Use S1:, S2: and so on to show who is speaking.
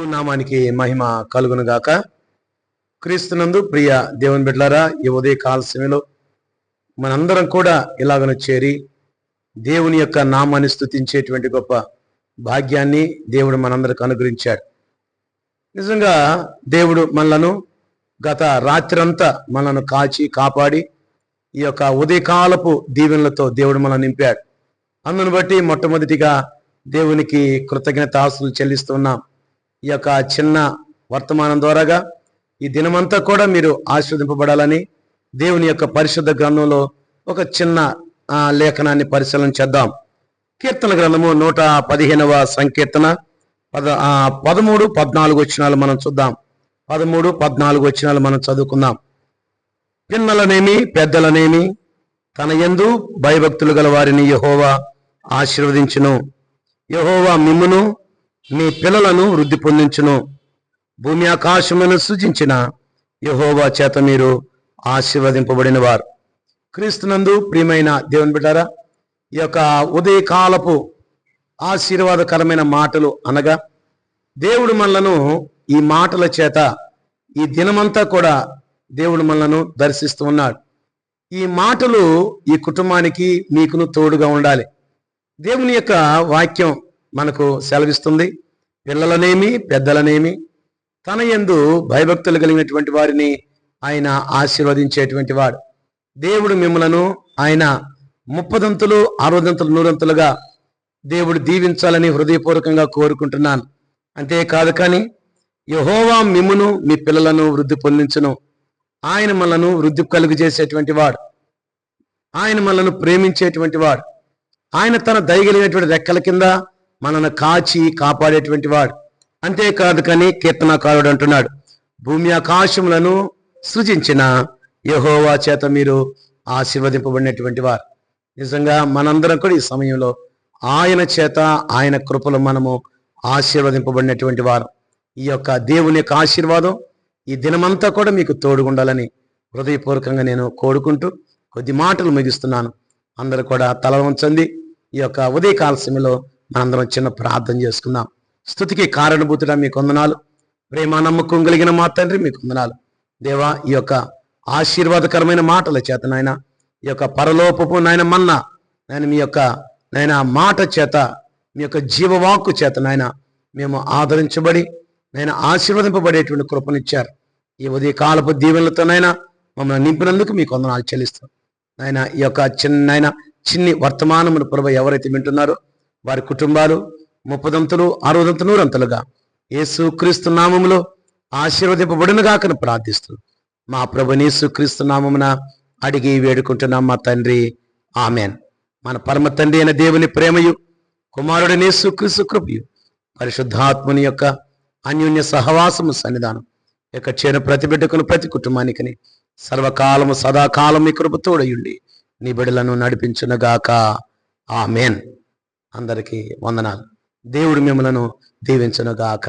S1: దేవుని నామానికి మహిమ కలుగును గాక. క్రీస్తునందు ప్రియ దేవుని బిడ్డలారా, ఈ ఉదయ కాల సమయంలో మనందరం కూడా ఇలాగను చేరి దేవుని యొక్క నామాన్ని స్తుతించేటువంటి గొప్ప భాగ్యాన్ని దేవుడు మనందరికి అనుగ్రహించాడు. నిజంగా దేవుడు మనలను గత రాత్రంతా మనను కాచి కాపాడి ఈ యొక్క ఉదయకాలపు దీవెనలతో దేవుడు మనల్ని నింపాడు. అందును బట్టి మొట్టమొదటిగా దేవునికి కృతజ్ఞతాస్తులు చెల్లిస్తున్నాం. ఈ యొక్క చిన్న వర్తమానం ద్వారాగా ఈ దినమంతా కూడా మీరు ఆశీర్వదింపబడాలని దేవుని యొక్క పరిశుద్ధ గ్రంథంలో ఒక చిన్న లేఖనాన్ని పరిశీలన చేద్దాం. కీర్తన గ్రంథము 115వ సంకీర్తన 13-14 వచనాలు మనం చూద్దాం. 13-14 వచనాలు మనం చదువుకుందాం. పిన్నలనేమి పెద్దలనేమి తన యందు భయభక్తులు గల వారిని యెహోవా ఆశీర్వదించును. యెహోవా మిమ్మును మీ పిల్లలను వృద్ధి పొందించును. భూమి ఆకాశమును సృజించిన యెహోవా చేత మీరు ఆశీర్వదింపబడిన వారు. క్రీస్తునందు ప్రియమైన దేవుని బిడ్డారా, ఈ యొక్క ఉదయకాలపు ఆశీర్వాదకరమైన మాటలు అనగా దేవుడు మనలను ఈ మాటల చేత ఈ దినమంతా కూడా దేవుడు మనలను దర్శిస్తూ ఉన్నాడు. ఈ మాటలు ఈ కుటుంబానికి మీకును తోడుగా ఉండాలి. దేవుని యొక్క వాక్యం మనకు సెలవిస్తుంది, పిల్లలనేమి పెద్దలనేమి తన యందు భయభక్తులు కలిగినటువంటి వారిని ఆయన ఆశీర్వదించేటువంటి వాడు. దేవుడు మిమ్మలను ఆయన 30 60 100 దేవుడు దీవించాలని హృదయపూర్వకంగా కోరుకుంటున్నాను. అంతేకాదు కానీ యెహోవా మిమ్మును మీ పిల్లలను వృద్ధి పొందించును. ఆయన మనలను వృద్ధి కలుగు చేసేటువంటి వాడు. ఆయన మనలను ప్రేమించేటువంటి వాడు. ఆయన తన దయగలిగినటువంటి రెక్కల కింద మనను కాచి కాపాడేటువంటి వాడు. అంతేకాదు కానీ కీర్తనకారుడు అంటున్నాడు, భూమి ఆకాశములను సృజించిన యెహోవా చేత మీరు ఆశీర్వదింపబడినటువంటి వారు. నిజంగా మనందరం కూడా ఈ సమయంలో ఆయన చేత ఆయన కృపలో మనము ఆశీర్వదింపబడినటువంటి వారు. ఈ యొక్క దేవుని యొక్క ఆశీర్వాదం ఈ దినమంతా కూడా మీకు తోడుగుండాలని హృదయపూర్వకంగా నేను కోరుకుంటూ కొద్ది మాటలు ముగిస్తున్నాను. అందరూ కూడా తల వంచండి. ఈ యొక్క ఉదయకాల సమయంలో మనందరం చిన్న ప్రార్థన చేసుకుందాం. స్తుతికి కారణభూతుడా మీకు వందనాలు. ప్రేమ నమ్మకం కలిగిన మా తండ్రి మీకు వందనాలు. దేవా, ఈ యొక్క ఆశీర్వాదకరమైన మాటల చేత నాయన, ఈ యొక్క పరలోపపు నాయన మన్నా నాయన, మీ యొక్క నాయన మాట చేత, మీ యొక్క జీవవాక్కు చేత నాయన మేము ఆదరించబడి నాయన ఆశీర్వదింపబడేటువంటి కృపనిచ్చారు. ఈ ఉదయకాలపు దీవెనలతో నాయన మమ్మల్ని నింపినందుకు మీకు వందనాలు చెల్లిస్తాం. నాయన ఈ యొక్క చిన్ని వర్తమానమును ప్రభు ఎవరైతే వింటున్నారో వారి కుటుంబాలు 30 60 100 యేసు క్రీస్తు నామములో ఆశీర్వదింపబడిన గాకను ప్రార్థిస్తూ మా ప్రభు యేసు క్రీస్తు నామమున అడిగి వేడుకుంటున్నాం మా తండ్రి, ఆమెన్. మన పరమ తండ్రి అయిన దేవుని ప్రేమయు, కుమారుడైన యేసు క్రీస్తు కృపయు, పరిశుద్ధాత్మని యొక్క అన్యోన్య సహవాసము సన్నిధానం యొక్క చేరు ప్రతి బిడ్డకును ప్రతి కుటుంబానికి సర్వకాలము సదాకాలం మీ కృప తోడయుండి నీ బిడ్డలను నడిపించునుగాక. ఆమెన్. అందరికీ వందనాలు. దేవుడు మిమ్మలను దీవించునుగాక.